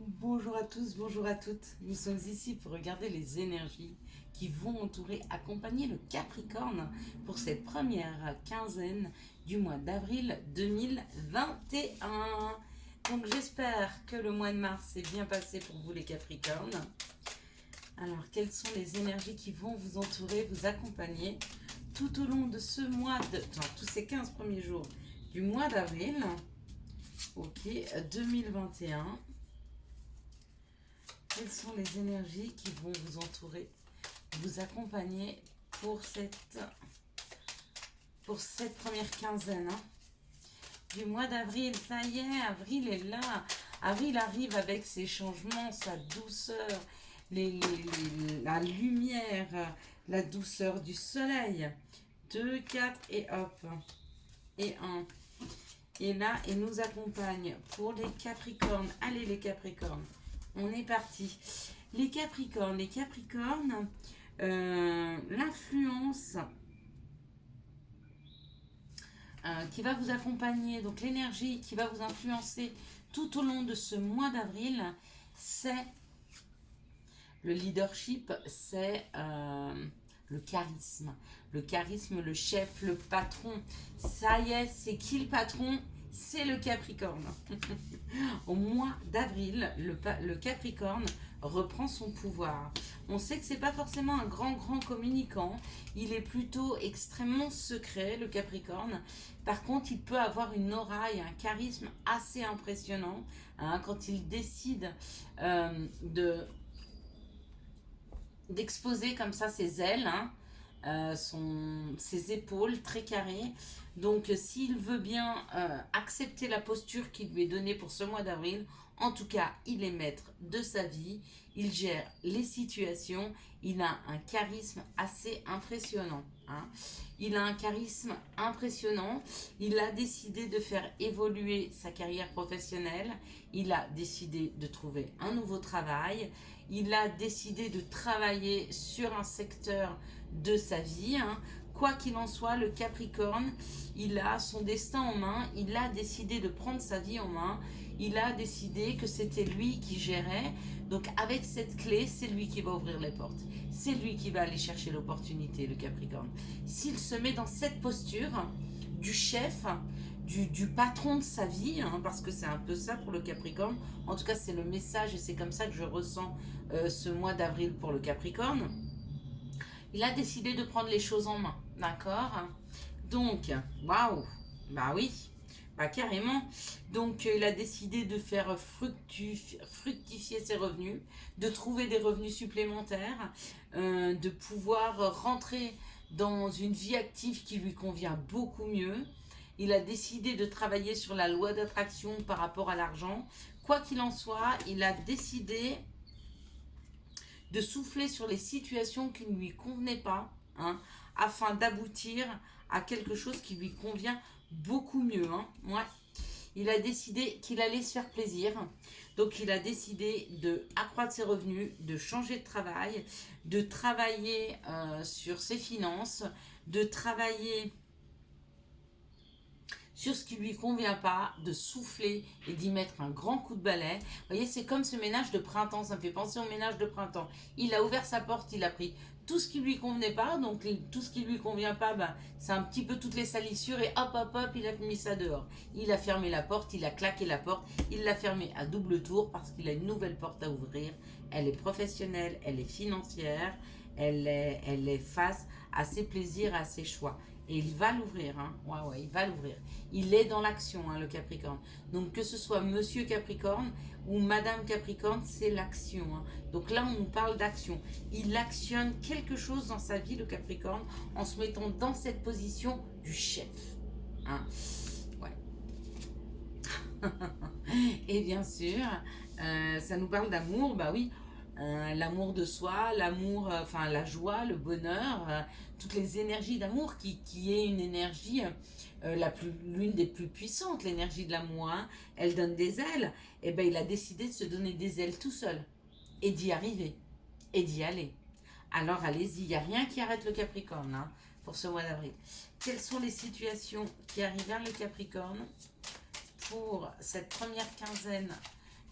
Bonjour à tous, bonjour à toutes. Nous sommes ici pour regarder les énergies qui vont entourer, accompagner le Capricorne pour cette première quinzaine du mois d'avril 2021. Donc j'espère que le mois de mars est bien passé pour vous les Capricornes. Alors quelles sont les énergies qui vont vous entourer, vous accompagner tout au long de ce mois, tous ces 15 premiers jours du mois d'avril, ok, 2021. Quelles sont les énergies qui vont vous entourer, vous accompagner pour cette première quinzaine du mois d'avril? Ça y est, avril est là. Avril arrive avec ses changements, sa douceur, la lumière, la douceur du soleil. 2, 4 et hop. Et 1. Et là, il nous accompagne pour les Capricornes. Allez les Capricornes, on est parti. Les Capricornes, l'influence qui va vous accompagner, donc l'énergie qui va vous influencer tout au long de ce mois d'avril, c'est le leadership, c'est le charisme. Le charisme, le chef, le patron. Ça y est, c'est qui le patron? C'est le Capricorne. Au mois d'avril, le Capricorne reprend son pouvoir. On sait que c'est pas forcément un grand communicant. Il est plutôt extrêmement secret, le Capricorne. Par contre, il peut avoir une aura et un charisme assez impressionnant quand il décide d'exposer comme ça ses ailes, ses épaules très carrées. Donc s'il veut bien accepter la posture qui lui est donnée pour ce mois d'avril, en tout cas il est maître de sa vie, il gère les situations, il a un charisme assez impressionnant. Il a un charisme impressionnant, il a décidé de faire évoluer sa carrière professionnelle, il a décidé de trouver un nouveau travail, il a décidé de travailler sur un secteur de sa vie. Quoi qu'il en soit, le Capricorne, il a son destin en main, il a décidé de prendre sa vie en main, il a décidé que c'était lui qui gérait. Donc avec cette clé, c'est lui qui va ouvrir les portes. C'est lui qui va aller chercher l'opportunité, le Capricorne. S'il se met dans cette posture du chef, du patron de sa vie, parce que c'est un peu ça pour le Capricorne. En tout cas, c'est le message et c'est comme ça que je ressens ce mois d'avril pour le Capricorne. Il a décidé de prendre les choses en main, d'accord? Donc, waouh, bah oui, bah carrément. Donc, il a décidé de faire fructifier ses revenus, de trouver des revenus supplémentaires, de pouvoir rentrer dans une vie active qui lui convient beaucoup mieux. Il a décidé de travailler sur la loi d'attraction par rapport à l'argent. Quoi qu'il en soit, il a décidé de souffler sur les situations qui ne lui convenaient pas, afin d'aboutir à quelque chose qui lui convient beaucoup mieux. Ouais. Il a décidé qu'il allait se faire plaisir. Donc il a décidé de accroître ses revenus, de changer de travail, de travailler sur ses finances, de travailler sur ce qui lui convient pas, de souffler et d'y mettre un grand coup de balai. Vous voyez, c'est comme ce ménage de printemps, ça me fait penser au ménage de printemps. Il a ouvert sa porte, il a pris tout ce qui lui convenait pas, donc tout ce qui lui convient pas, c'est un petit peu toutes les salissures et hop, il a mis ça dehors. Il a fermé la porte, il a claqué la porte, il l'a fermée à double tour parce qu'il a une nouvelle porte à ouvrir. Elle est professionnelle, elle est financière, elle est face à ses plaisirs, à ses choix. Et il va l'ouvrir, ouais, il va l'ouvrir. Il est dans l'action, le Capricorne. Donc que ce soit Monsieur Capricorne ou Madame Capricorne, c'est l'action. Donc là, on nous parle d'action. Il actionne quelque chose dans sa vie, le Capricorne, en se mettant dans cette position du chef. Ouais. Et bien sûr, ça nous parle d'amour, bah oui. L'amour de soi, l'amour, la joie, le bonheur, toutes les énergies d'amour qui est une énergie l'une des plus puissantes, l'énergie de l'amour. Elle donne des ailes. Et ben il a décidé de se donner des ailes tout seul et d'y arriver et d'y aller. Alors allez-y, il n'y a rien qui arrête le Capricorne pour ce mois d'avril. Quelles sont les situations qui arrivent vers le Capricorne pour cette première quinzaine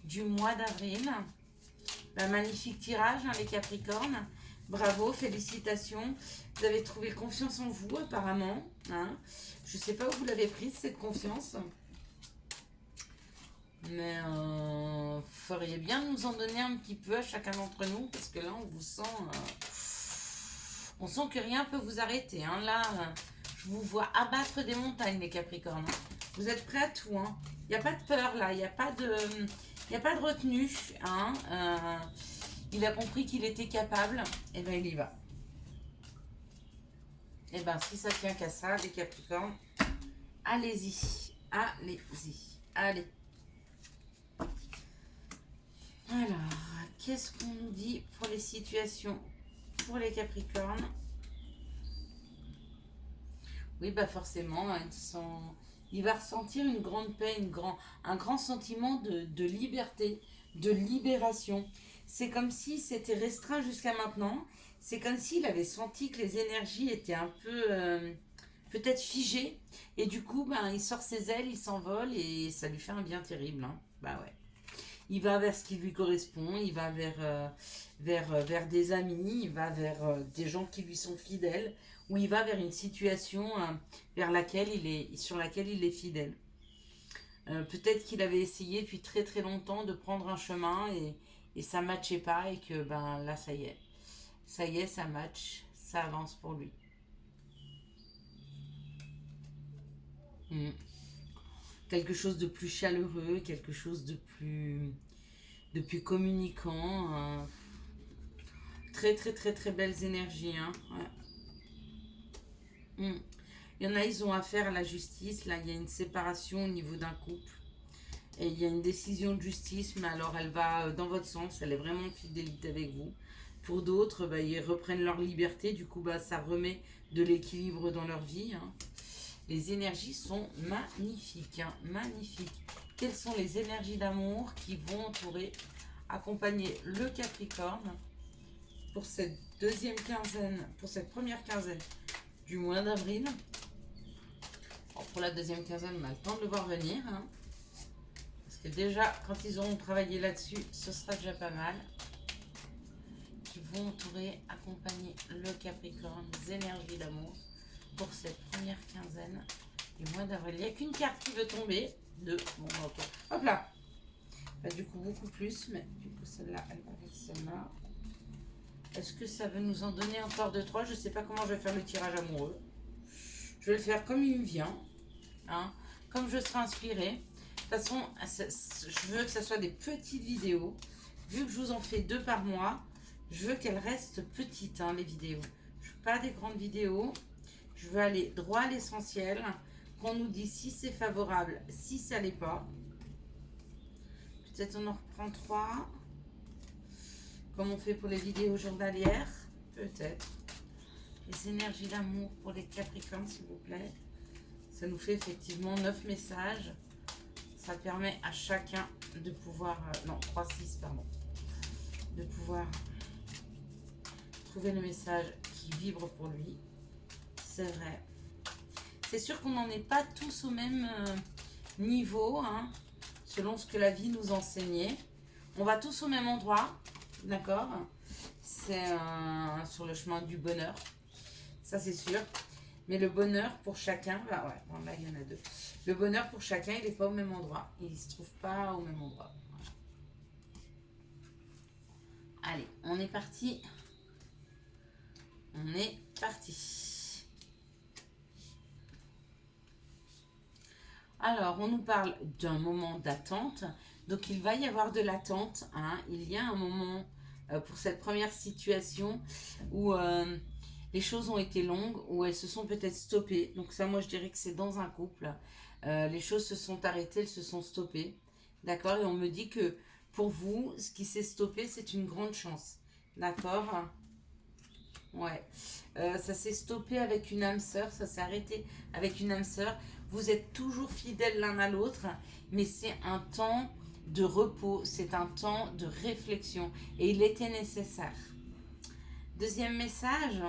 du mois d'avril. Magnifique tirage, hein, les Capricornes. Bravo, félicitations. Vous avez trouvé confiance en vous, apparemment. Hein. Je ne sais pas où vous l'avez prise, cette confiance. Mais feriez bien de nous en donner un petit peu à chacun d'entre nous, parce que là, on vous sent... on sent que rien ne peut vous arrêter. Hein. Là, je vous vois abattre des montagnes, les Capricornes. Vous êtes prêts à tout. Hein. Il n'y a pas de peur, là. Il n'y a pas de... Il n'y a pas de retenue. Hein. Il a compris qu'il était capable. Et bien, il y va. Et bien, si ça tient qu'à ça, les Capricornes, allez-y. Allez-y. Allez. Alors, qu'est-ce qu'on nous dit pour les situations pour les Capricornes? Oui, bah forcément, il va ressentir une grande paix, un grand sentiment de liberté, de libération. C'est comme si c'était restreint jusqu'à maintenant. C'est comme s'il avait senti que les énergies étaient un peu peut-être figées. Et du coup, ben, il sort ses ailes, il s'envole et ça lui fait un bien terrible. Hein. Bah ouais. Il va vers ce qui lui correspond, il va vers des amis, il va vers des gens qui lui sont fidèles, ou il va vers une situation sur laquelle il est fidèle. Peut-être qu'il avait essayé depuis très très longtemps de prendre un chemin et ça ne matchait pas et que ben là ça y est, ça match, ça avance pour lui. Mm. Quelque chose de plus chaleureux, quelque chose de plus communicant. Très très très très belles énergies. Hein. Ouais. Il y en a, ils ont affaire à la justice. Là, il y a une séparation au niveau d'un couple. Et il y a une décision de justice, mais alors elle va dans votre sens. Elle est vraiment en fidélité avec vous. Pour d'autres, bah, ils reprennent leur liberté. Du coup, bah, ça remet de l'équilibre dans leur vie. Hein. Les énergies sont magnifiques. Hein, magnifiques. Quelles sont les énergies d'amour qui vont accompagner le Capricorne pour cette pour cette première quinzaine du mois d'avril? Pour la deuxième quinzaine, on a le temps de le voir venir. Hein, parce que déjà, quand ils auront travaillé là-dessus, ce sera déjà pas mal. Qui vont accompagner le Capricorne, les énergies d'amour pour cette première quinzaine du mois d'avril. Il n'y a qu'une carte qui veut tomber. Bon, ok. Hop là. Bah, du coup, beaucoup plus, mais du coup, celle-là, elle va avec celle-là. Est-ce que ça veut nous en donner encore 2-3? Je ne sais pas comment je vais faire le tirage amoureux. Je vais le faire comme il me vient. Hein, comme je serai inspirée. De toute façon, je veux que ce soit des petites vidéos. Vu que je vous en fais 2 par mois, je veux qu'elles restent petites, hein, les vidéos. Je veux pas des grandes vidéos. Je veux aller droit à l'essentiel. Qu'on nous dise si c'est favorable, si ça l'est pas. Peut-être on en reprend 3. Comme on fait pour les vidéos journalières. Peut-être. Les énergies d'amour pour les Capricornes, s'il vous plaît. Ça nous fait effectivement 9 messages. Ça permet à chacun de pouvoir... non, 3-6, pardon. De pouvoir trouver le message qui vibre pour lui. C'est vrai. C'est sûr qu'on n'en est pas tous au même niveau, hein, selon ce que la vie nous enseignait. On va tous au même endroit, d'accord? C'est sur le chemin du bonheur. Ça, c'est sûr. Mais le bonheur pour chacun, bah ouais, là il y en a 2. Le bonheur pour chacun, il n'est pas au même endroit. Il ne se trouve pas au même endroit. Allez, on est parti. On est parti. Alors, on nous parle d'un moment d'attente. Donc, il va y avoir de l'attente. Hein. Il y a un moment pour cette première situation où... les choses ont été longues ou elles se sont peut-être stoppées. Donc ça, moi, je dirais que c'est dans un couple. Les choses se sont arrêtées, elles se sont stoppées. D'accord? Et on me dit que pour vous, ce qui s'est stoppé, c'est une grande chance. D'accord? Ouais. Ça s'est stoppé avec une âme sœur, ça s'est arrêté avec une âme sœur. Vous êtes toujours fidèles l'un à l'autre, mais c'est un temps de repos, c'est un temps de réflexion. Et il était nécessaire. Deuxième message,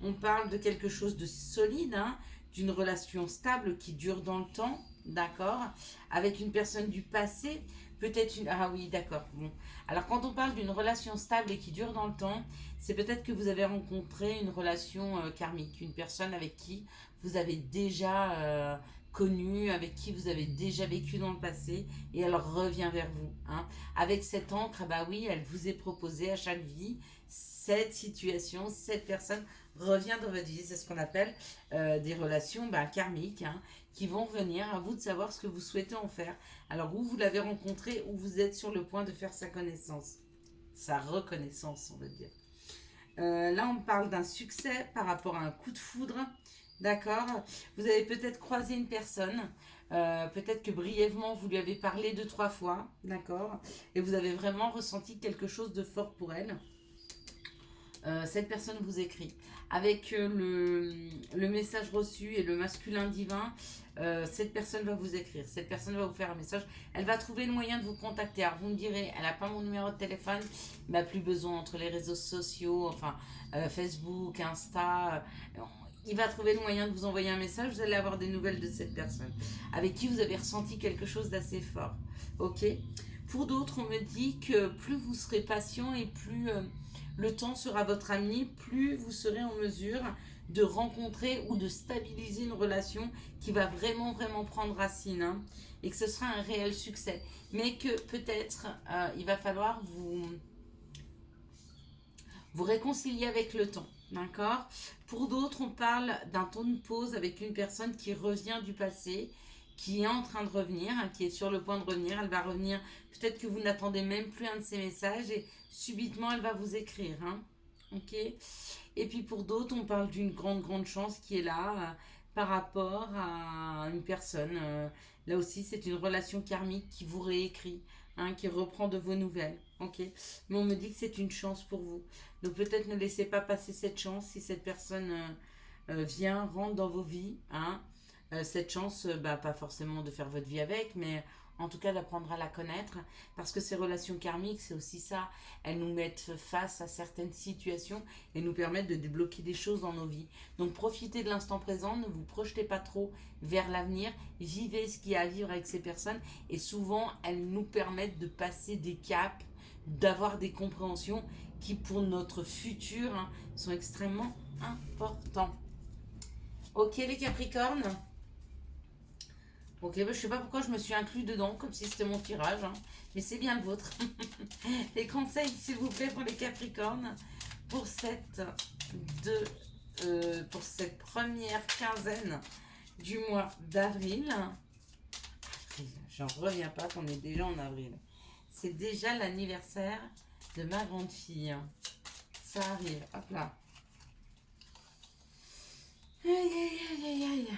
on parle de quelque chose de solide, hein, d'une relation stable qui dure dans le temps, d'accord, avec une personne du passé. Peut-être une... Ah oui, d'accord. Bon. Alors, quand on parle d'une relation stable et qui dure dans le temps, c'est peut-être que vous avez rencontré une relation karmique, une personne avec qui vous avez déjà connu, avec qui vous avez déjà vécu dans le passé, et elle revient vers vous. Hein. Avec cette encre, bah oui, elle vous est proposée à chaque vie, cette situation, cette personne revient dans votre vie. C'est ce qu'on appelle des relations karmiques, hein, qui vont revenir. À vous de savoir ce que vous souhaitez en faire. Alors, où vous l'avez rencontré, où vous êtes sur le point de faire sa connaissance, sa reconnaissance, on va dire. Là, on parle d'un succès par rapport à un coup de foudre. D'accord. Vous avez peut-être croisé une personne. Peut-être que brièvement, vous lui avez parlé 2, 3 fois. D'accord. Et vous avez vraiment ressenti quelque chose de fort pour elle. Cette personne vous écrit. Avec le message reçu et le masculin divin, cette personne va vous écrire. Cette personne va vous faire un message. Elle va trouver le moyen de vous contacter. Alors vous me direz, elle n'a pas mon numéro de téléphone, mais plus besoin entre les réseaux sociaux, enfin Facebook, Insta. Il va trouver le moyen de vous envoyer un message. Vous allez avoir des nouvelles de cette personne avec qui vous avez ressenti quelque chose d'assez fort. Ok. Pour d'autres, on me dit que plus vous serez patient et plus le temps sera votre ami, plus vous serez en mesure de rencontrer ou de stabiliser une relation qui va vraiment, vraiment prendre racine, hein, et que ce sera un réel succès. Mais que peut-être il va falloir vous réconcilier avec le temps. D'accord. Pour d'autres, on parle d'un temps de pause avec une personne qui revient du passé, qui est en train de revenir, hein, qui est sur le point de revenir. Elle va revenir. Peut-être que vous n'attendez même plus un de ses messages et subitement, elle va vous écrire. Hein. Ok. Et puis pour d'autres, on parle d'une grande, grande chance qui est là par rapport à une personne. Là aussi, c'est une relation karmique qui vous réécrit, hein, qui reprend de vos nouvelles. Ok. Mais on me dit que c'est une chance pour vous. Donc peut-être ne laissez pas passer cette chance si cette personne vient, rentre dans vos vies. Hein. Cette chance, pas forcément de faire votre vie avec, mais en tout cas d'apprendre à la connaître. Parce que ces relations karmiques, c'est aussi ça. Elles nous mettent face à certaines situations et nous permettent de débloquer des choses dans nos vies. Donc profitez de l'instant présent, ne vous projetez pas trop vers l'avenir. Vivez ce qu'il y a à vivre avec ces personnes. Et souvent, elles nous permettent de passer des caps, d'avoir des compréhensions qui pour notre futur, hein, sont extrêmement importants. Ok les Capricornes. Ok, je sais pas pourquoi je me suis inclus dedans, comme si c'était mon tirage, hein, mais c'est bien le vôtre. Les conseils, s'il vous plaît, pour les Capricornes, pour pour cette première quinzaine du mois d'avril. J'en reviens pas qu'on est déjà en avril. C'est déjà l'anniversaire de ma grande fille. Ça arrive, hop là. Aïe, aïe, aïe, aïe, aïe.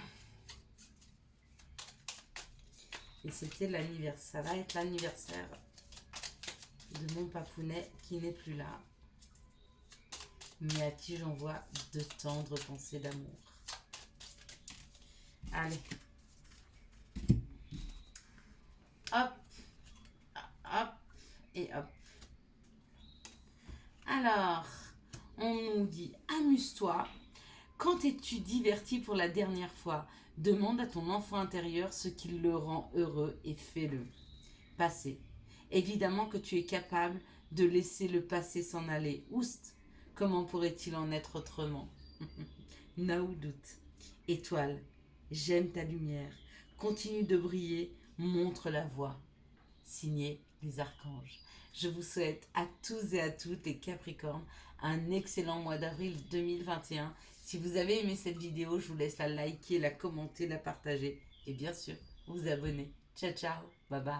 Et c'était l'anniversaire. Ça va être l'anniversaire de mon papounet qui n'est plus là, mais à qui j'envoie de tendres pensées d'amour. Allez. Hop. Hop. Et hop. Alors, on nous dit, amuse-toi. Quand es-tu diverti pour la dernière fois? Demande à ton enfant intérieur ce qui le rend heureux et fais-le. Passé. Évidemment que tu es capable de laisser le passé s'en aller. Oust, comment pourrait-il en être autrement? No doute. Étoile, j'aime ta lumière. Continue de briller, montre la voie. Signé les archanges. Je vous souhaite à tous et à toutes les Capricornes un excellent mois d'avril 2021. Si vous avez aimé cette vidéo, je vous laisse la liker, la commenter, la partager et bien sûr vous abonner. Ciao ciao, bye bye.